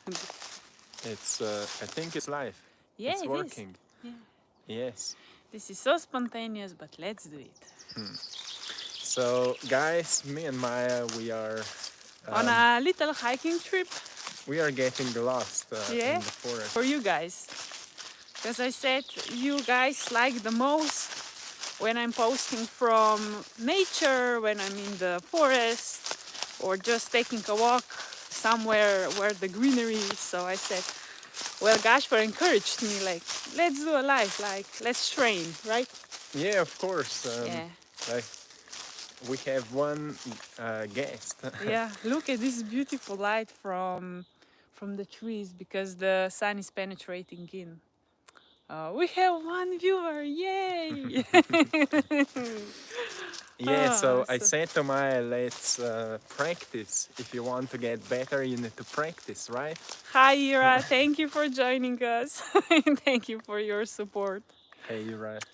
It's, I think it's live. Yeah, It's it is. working. Yeah. Yes. This is so spontaneous, but let's do it. So, guys, me and Maya, On um, a little hiking trip. we are getting lost in Yeah. the For forest. you guys. Because I said you guys like the most when I'm posting from nature, when I'm in the forest, or just taking a walk somewhere where the greenery is. So I said, well, Gasper encouraged me, like, let's do a live, like, let's train, right? Yeah, of course. Yeah. Like we have one guest. Yeah, look at this beautiful light from the trees because the sun is penetrating in. We have one viewer, yay! Yeah, Ah, so I so said to Maya, let's practice. If you want to get better, you need to practice, right? hi, Ira. Thank you for joining us. Thank you for your support. Hey, you're right.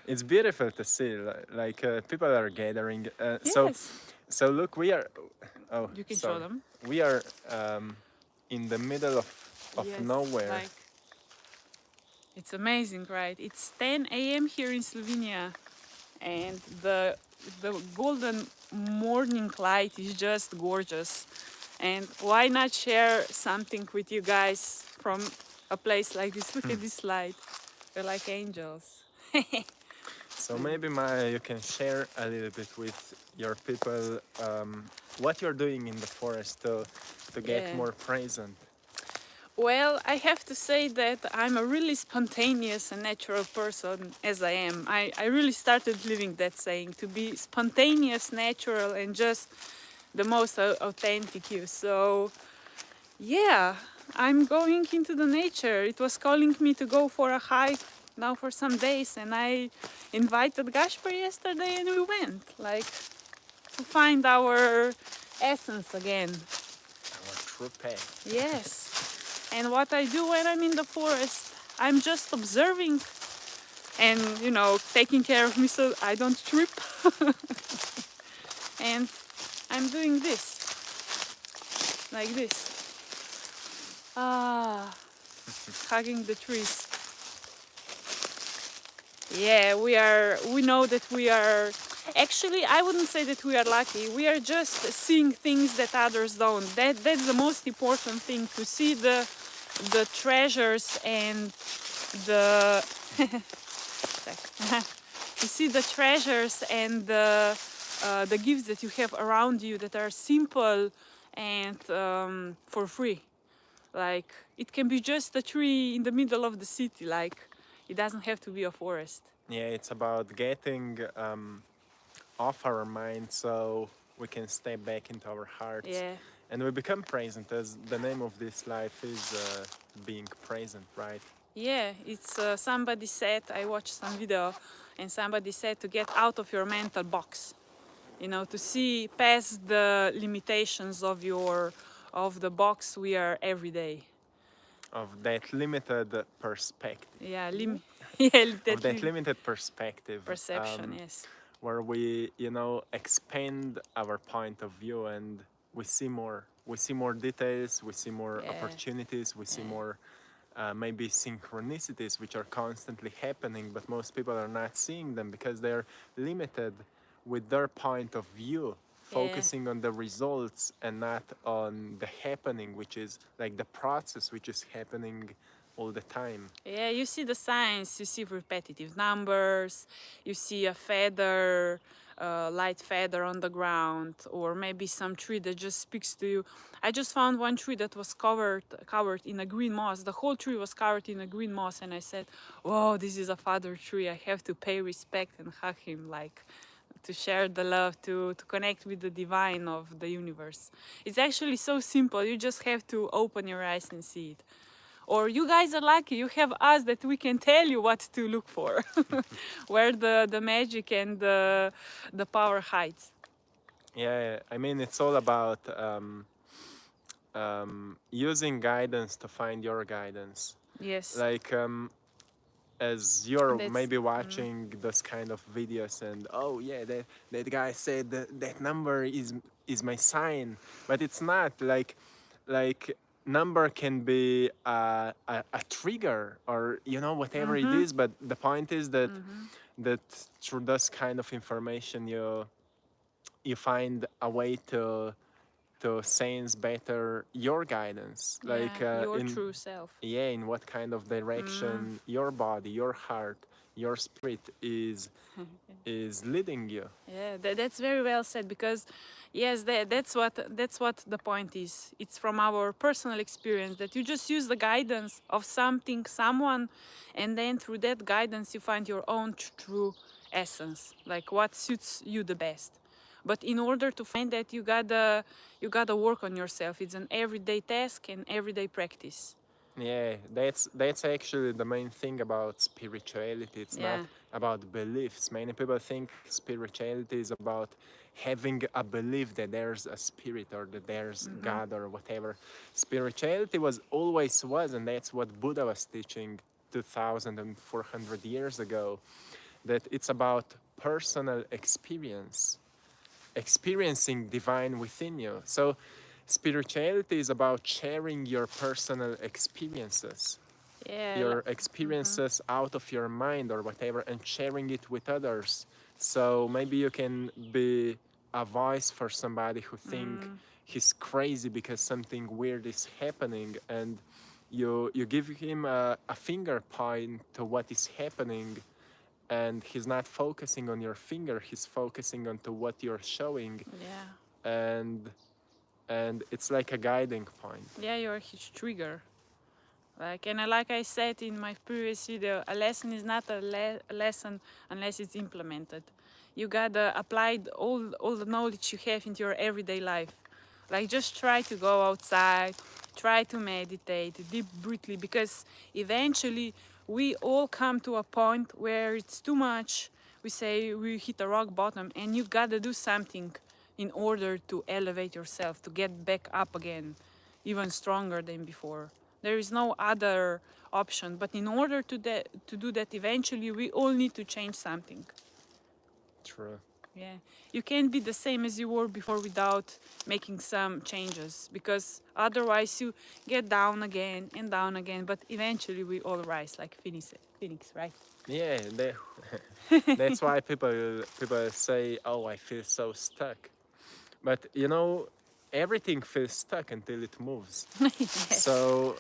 It's beautiful to see, people are gathering. Yes, So look, we are. Oh, you can show sorry. them. We are in the middle of Yes, nowhere. like it's amazing, right? It's 10 a.m. here in Slovenia, and the golden morning light is just gorgeous. And why not share something with you guys from a place like this? Look at this light. We're like angels. So maybe Maya, you can share a little bit with your people what you're doing in the forest to get Yeah. more present. Well, I have to say that I'm a really spontaneous and natural person as I am. I really started living that saying to be spontaneous, natural, and just the most authentic you. So, yeah, I'm going into the nature. It was calling me to go for a hike now for some days, and I invited Gasper yesterday and we went, like, to find our essence again. Our true path. Yes. And what I do when I'm in the forest, I'm just observing and, taking care of me so I don't trip. And I'm doing this, like this. Ah, hugging the trees. Yeah, we know that we are, actually, I wouldn't say that we are lucky. We are just seeing things that others don't. That's the most important thing, to see the treasures and the to see the treasures and the gifts that you have around you that are simple and for free. Like, it can be just a tree in the middle of the city. Like, it doesn't have to be a forest. Yeah, it's about getting off our mind so we can step back into our hearts Yeah. and we become present, as the name of this life is being present, right? Yeah, it's somebody said, I watched some video, and somebody said to get out of your mental box, to see past the limitations of the box we are every day. Of that limited perspective. Yeah, Ooh. yeah, Of that that limited perspective, perception, yes. where we, expand our point of view and we see more details, we see more Yeah, opportunities, we see yeah, more maybe synchronicities which are constantly happening, but most people are not seeing them because they're limited with their point of view, yeah. focusing on the results and not on the happening, which is like the process which is happening all the time. Yeah, you see the signs, you see repetitive numbers, you see a feather, light feather on the ground, or maybe some tree that just speaks to you. I just found one tree that was covered in a green moss. The whole tree was covered in a green moss, and I said, "Oh, this is a father tree. I have to pay respect and hug him, like." To share the love, to connect with the divine of the universe. It's actually so simple. You just have to open your eyes and see it. Or you guys are lucky, you have us that we can tell you what to look for, where the magic and the power hides. Yeah, I mean, it's all about using guidance to find your guidance. Yes, Like, as you're that's maybe watching those kind of videos and oh yeah, that guy said that number is my sign, but it's not. Like, like number can be a trigger, or whatever it is, but the point is that through this kind of information you find a way to sense better your guidance, Yeah, like your in true self. yeah, in what kind of direction your body, your heart, your spirit is leading you. Yeah, that's very well said, because yes, that's what the point is. It's from our personal experience that you just use the guidance of something, someone, and then through that guidance you find your own true essence, like what suits you the best. But in order to find that, you gotta work on yourself. It's an everyday task and everyday practice. Yeah, that's actually the main thing about spirituality. It's not Yeah. about beliefs. Many people think spirituality is about having a belief that there's a spirit or that there's God or whatever. Spirituality was, and that's what Buddha was teaching 2,400 years ago. That it's about personal experience, experiencing divine within you. So spirituality is about sharing your personal experiences, Yeah. your experiences out of your mind or whatever, and sharing it with others. So maybe you can be a voice for somebody who think he's crazy because something weird is happening, and you give him a finger point to what is happening, and he's not focusing on your finger, he's focusing on to what you're showing, Yeah. and it's like a guiding point. Yeah, you're his trigger. Like I said in my previous video, a lesson is not a lesson unless it's implemented. You gotta apply all the knowledge you have into your everyday life. Like, just try to go outside, try to meditate deep breathly, because eventually we all come to a point where it's too much. We say we hit a rock bottom, and you gotta do something in order to elevate yourself, to get back up again, even stronger than before. There is no other option. But in order to do that, eventually we all need to change something. True. Yeah, you can't be the same as you were before without making some changes, because otherwise you get down again and down again. But eventually we all rise like Phoenix, right? Yeah, that's why people say, "Oh, I feel so stuck." But everything feels stuck until it moves. Yes. So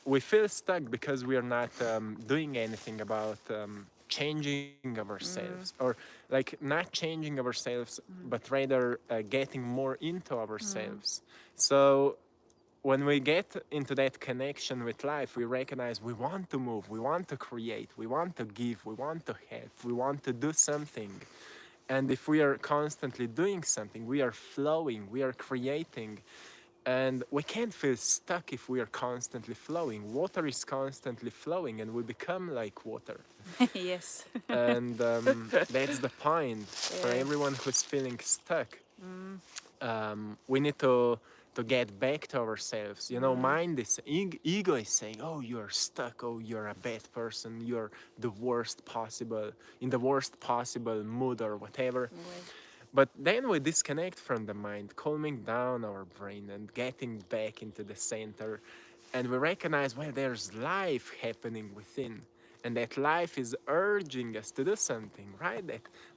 we feel stuck because we are not doing anything about changing ourselves, or like not changing ourselves, but rather getting more into ourselves. So when we get into that connection with life, we recognize we want to move, we want to create, we want to give, we want to help, we want to do something. And if we are constantly doing something, we are flowing, we are creating, and we can't feel stuck if we are constantly flowing. Water is constantly flowing, and we become like water. Yes. And that's the point for Yeah. everyone who's feeling stuck. We need to get back to ourselves. Mind is ego is saying, "Oh, you're stuck. Oh, you're a bad person. You're the worst possible in the worst possible mood or whatever." Right. But then we disconnect from the mind, calming down our brain and getting back into the center. And we recognize, well, there's life happening within. And that life is urging us to do something, right?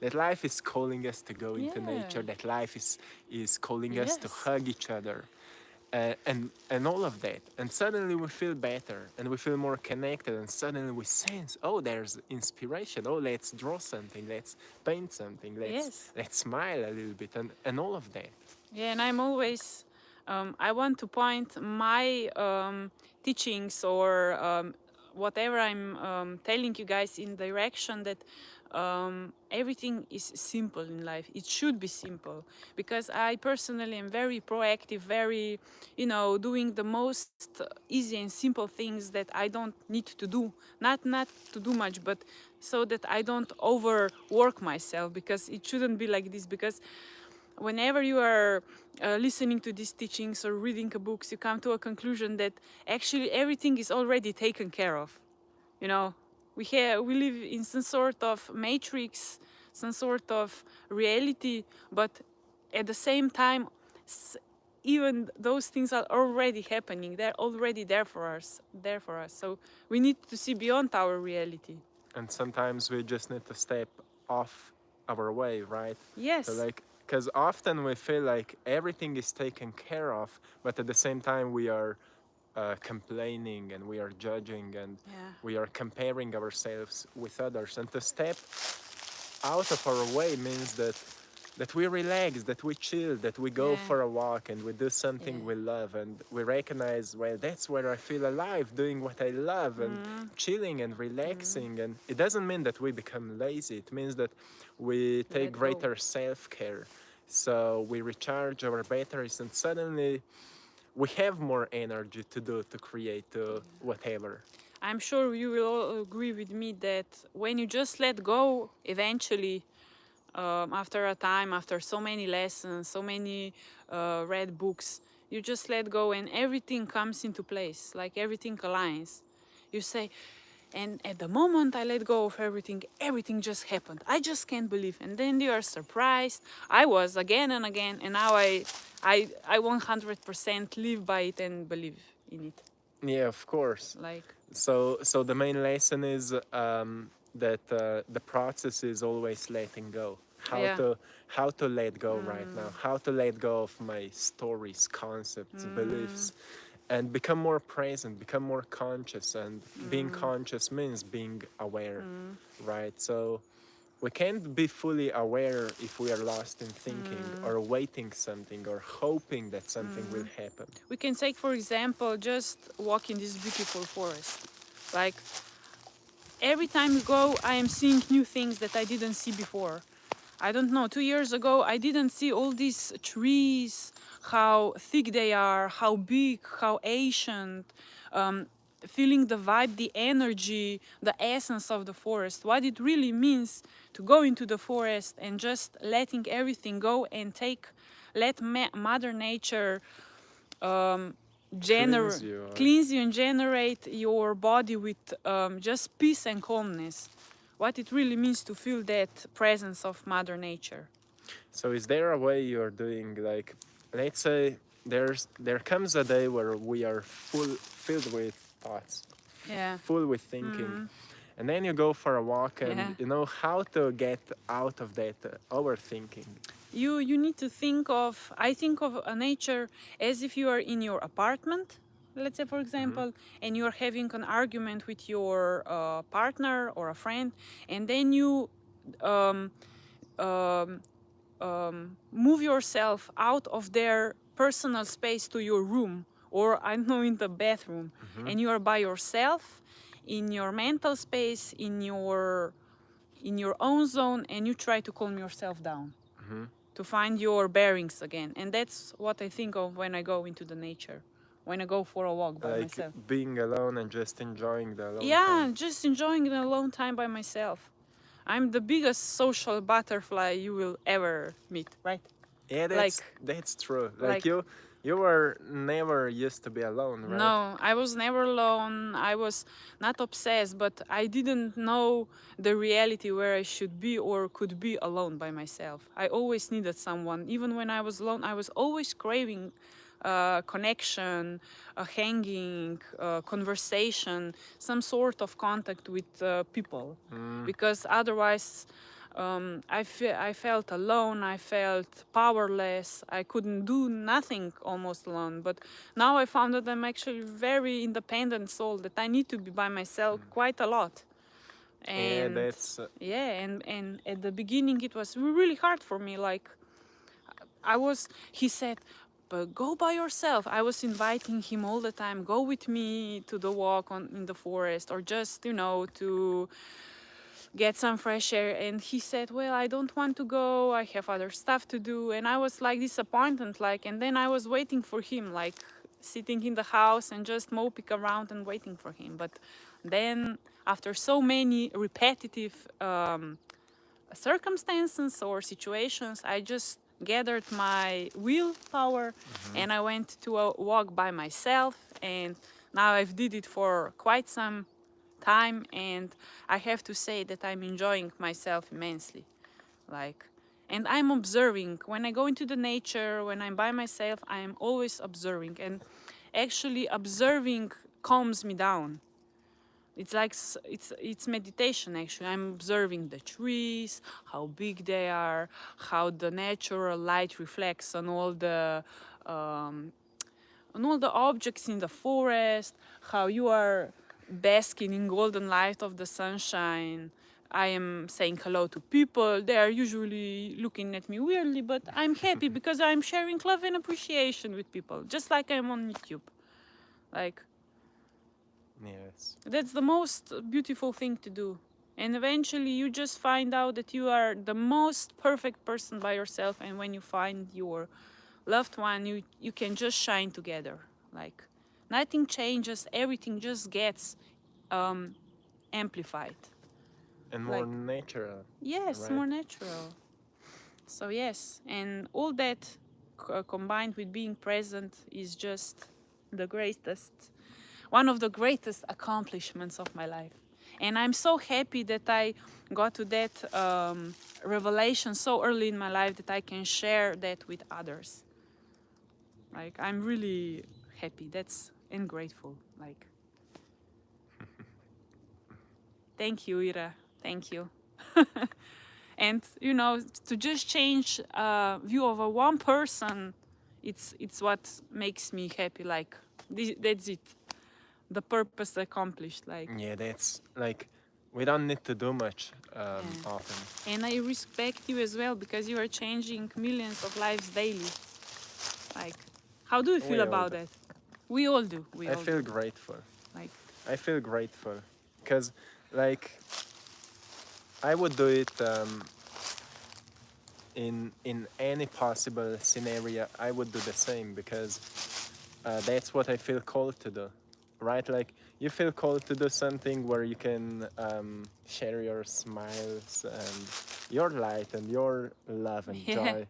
That life is calling us to go into Yeah. nature. That life is calling us to Yes. hug each other, and all of that. And suddenly we feel better and we feel more connected. And suddenly we sense, oh, there's inspiration. Oh, let's draw something. Let's paint something. Yes. Let's smile a little bit, and all of that. Yeah, and I'm always, I want to point my teachings, or whatever I'm telling you guys, in direction that everything is simple in life. It should be simple, because I personally am very proactive, very, doing the most easy and simple things that I don't need to do. Not to do much, but so that I don't overwork myself, because it shouldn't be like this. Because whenever you are listening to these teachings or reading books, you come to a conclusion that actually everything is already taken care of. You know, we live in some sort of matrix, some sort of reality, but at the same time, even those things are already happening. They're already there for us. So we need to see beyond our reality. And sometimes we just need to step off our way, right? So Yes. like, because often we feel like everything is taken care of, but at the same time we are complaining and we are judging and Yeah. we are comparing ourselves with others. And to step out of our way means that we relax, that we chill, that we go Yeah. for a walk and we do something Yeah. we love and we recognize, well, that's where I feel alive, doing what I love and chilling and relaxing. And it doesn't mean that we become lazy. It means that we take Let go. greater self-care. So we recharge our batteries and suddenly we have more energy to do, to create, to whatever. I'm sure you will all agree with me that when you just let go, eventually, after a time, after so many lessons, so many read books, you just let go and everything comes into place, like everything aligns. You say, and at the moment I let go of everything, everything just happened. I just can't believe. And then you are surprised. I was again and again, and now I 100% live by it and believe in it. Yeah, of course. Like, So the main lesson is that the process is always letting go. yeah. How to let go right now. How to let go of my stories, concepts, beliefs, and become more present, become more conscious. And being conscious means being aware, right? So we can't be fully aware if we are lost in thinking or waiting something or hoping that something will happen. We can take, for example, just walk in this beautiful forest. Like, every time we go, I am seeing new things that I didn't see before. I don't know, 2 years ago, I didn't see all these trees, how thick they are, how big, how ancient, um, feeling the vibe, the energy, the essence of the forest, what it really means to go into the forest and just letting everything go and let Mother Nature Cleanse gener- you or cleanse you and generate your body with just peace and calmness. What it really means to feel that presence of Mother Nature. So is there a way you're doing like, let's say there comes a day where we are filled with thoughts, Yeah, full with thinking, and then you go for a walk yeah. and you know how to get out of that overthinking. You need to think of. I think of a nature as if you are in your apartment. Let's say, for example, and you're having an argument with your partner or a friend, and then you um, um, move yourself out of their personal space to your room, or I don't know, in the bathroom, and you are by yourself in your mental space, in your own zone, and you try to calm yourself down to find your bearings again. And that's what I think of when I go into the nature, when I go for a walk by Like myself. being alone and just enjoying the alone Yeah, time. just enjoying the alone time by myself. I'm the biggest social butterfly you will ever meet, right? Yeah, Like, that's true. Like like you were never used to be alone, right? no, I was never alone. I was not obsessed, but I didn't know the reality where I should be or could be alone by myself. I always needed someone. Even when I was alone, I was always craving connection, hanging, conversation, some sort of contact with people. Because otherwise, I felt alone, I felt powerless, I couldn't do nothing almost alone. But now I found that I'm actually very independent soul, that I need to be by myself quite a lot. Yeah, And that's yeah, and at the beginning it was really hard for me. Like, he said, but go by yourself. I was inviting him all the time, go with me to the walk in the forest, or just, to get some fresh air. And he said, well, I don't want to go, I have other stuff to do. And I was like disappointed, like, and then I was waiting for him, like sitting in the house and just moping around and waiting for him. But then after so many repetitive circumstances or situations, I just gathered my willpower and I went to a walk by myself. And now I've did it for quite some time, and I have to say that I'm enjoying myself immensely. Like, And I'm observing. When I go into the nature, when I'm by myself, I am always observing. And actually, observing calms me down. It's like it's meditation actually. I'm observing the trees, how big they are, how the natural light reflects um, on all the objects in the forest, how you are basking in golden light of the sunshine. I am saying hello to people. They are usually looking at me weirdly, but I'm happy because I'm sharing love and appreciation with people, just like I'm on YouTube. Like, Yes. that's the most beautiful thing to do. And eventually you just find out that you are the most perfect person by yourself, and when you find your loved one, you can just shine together. Like, nothing changes, everything just gets um, amplified. And more Like, natural, yes, right? more natural. So yes, and all that combined with being present is just the greatest, one of the greatest accomplishments of my life. And I'm so happy that I got to that revelation so early in my life that I can share that with others. Like, I'm really happy. That's and grateful. Like, thank you, Ira. Thank you. And you know, to just change view of a one person, it's what makes me happy. Like, that's it. The purpose accomplished. Like, Yeah, that's like we don't need to do much yeah. often. And I respect you as well because you are changing millions of lives daily. Like, how do you feel We all about do. that? We all do. We I all feel do. grateful. Like, I feel grateful because, like, I would do it in any possible scenario. I would do the same because that's what I feel called to do, right? Like you feel called to do something where you can share your smiles and your light and your love and yeah, joy,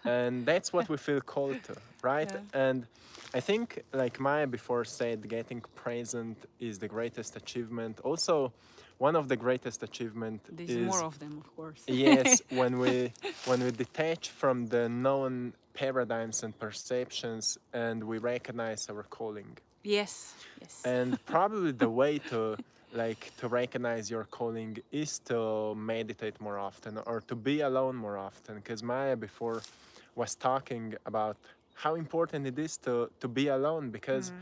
and that's what we feel called to, right? yeah. And I think, like Maya before said, getting present is the greatest achievement. Also, one of the greatest achievement There's more is, of them, of course. yes, when we detach from the known paradigms and perceptions and we recognize our calling. Yes, yes. And probably the way to recognize your calling is to meditate more often or to be alone more often, because Maya before was talking about how important it is to be alone, because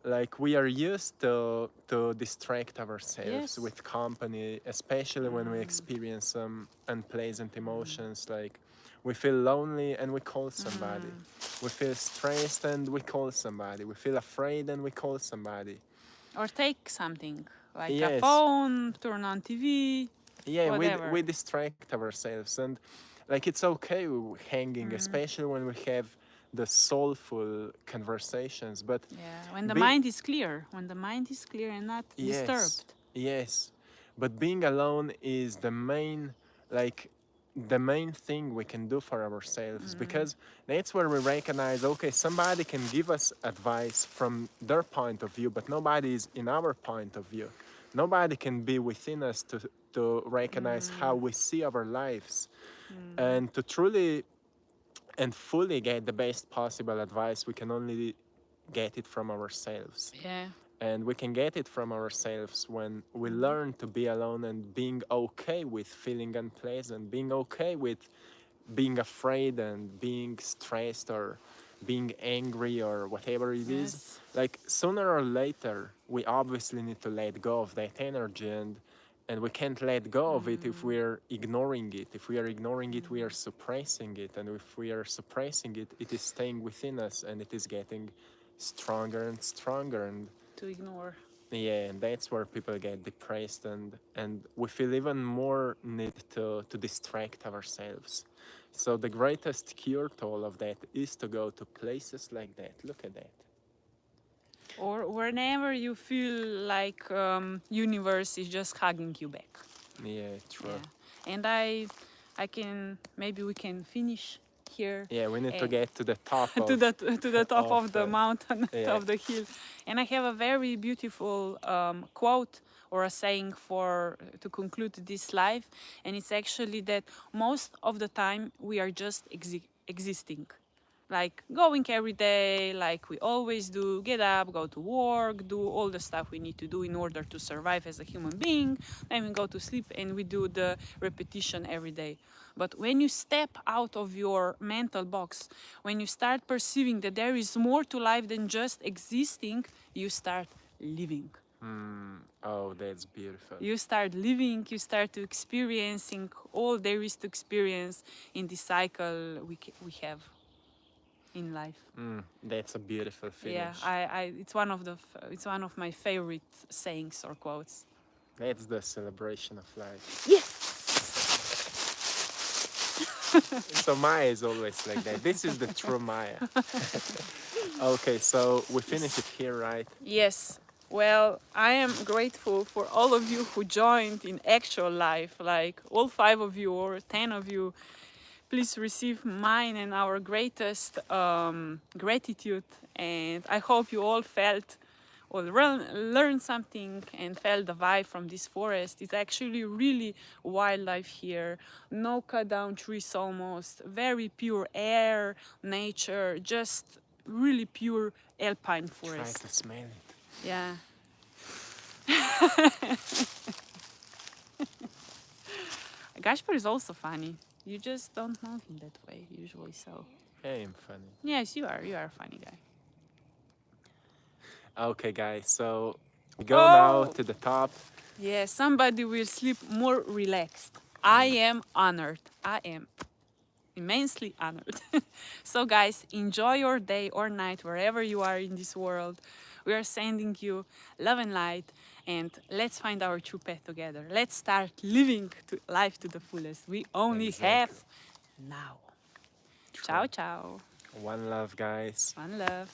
like we are used to distract ourselves Yes. with company, especially when we experience some unpleasant emotions, like we feel lonely and we call somebody, we feel stressed and we call somebody, we feel afraid and we call somebody. Or take something like a Yes, phone, turn on TV, yeah, we whatever. distract ourselves, and like it's okay hanging, especially when we have the soulful conversations, but Yeah, when the being, mind is clear, when the mind is clear and not yes, disturbed. yes, but being alone is like the main thing we can do for ourselves, because that's where we recognize, okay, somebody can give us advice from their point of view, but nobody is in our point of view. Nobody can be within us to recognize how we see our lives, and to truly and fully get the best possible advice, we can only get it from ourselves. Yeah. And we can get it from ourselves when we learn to be alone and being okay with feeling unpleasant, being okay with being afraid and being stressed or being angry or whatever it is. Yes. Like sooner or later, we obviously need to let go of that energy, and we can't let go of it if we're ignoring it. If we are ignoring it, we are suppressing it, and if we are suppressing it, it is staying within us and it is getting stronger and stronger. And To ignore. yeah, and that's where people get depressed, and we feel even more need to distract ourselves. So the greatest cure to all of that is to go to places like that. Look at that. Or whenever you feel like universe is just hugging you back. Yeah, true. Yeah. And I can, maybe we can finish here. Yeah, we need to and get to the top to the top of of the mountain, yeah. of the hill. And I have a very beautiful quote or a saying for to conclude this life, and it's actually that most of the time we are just existing, like going every day like we always do, get up, go to work, do all the stuff we need to do in order to survive as a human being, then we go to sleep and we do the repetition every day. But when you step out of your mental box, when you start perceiving that there is more to life than just existing, you start living. Oh, that's beautiful. You start living, you start to experiencing all there is to experience in this cycle we have in life. That's a beautiful Yeah, finish. it's one of it's one of my favorite sayings or quotes. That's the celebration of life. Yes. So Maya is always like that. This is the true Maya. Okay, so we finish it here, right? Yes. Well, I am grateful for all of you who joined in actual life, like all 5 of you or 10 of you. Please receive mine and our greatest gratitude. And I hope you all felt or learned something and felt the vibe from this forest. It's actually really wildlife here. No cut down trees almost. Very pure air, nature, just really pure alpine Try forest. to smell it. Yeah. Gasper is also funny. You just don't know him that way usually, so. I am funny. Yes, you are. You are a funny guy. Okay, guys, so we go now Oh! to the top. Yeah, somebody will sleep more relaxed. I am honored. I am immensely honored. So, guys, enjoy your day or night wherever you are in this world. We are sending you love and light, and let's find our true path together. Let's start living life to the fullest. We only have Exactly. now. True. Ciao, ciao. One love, guys. One love.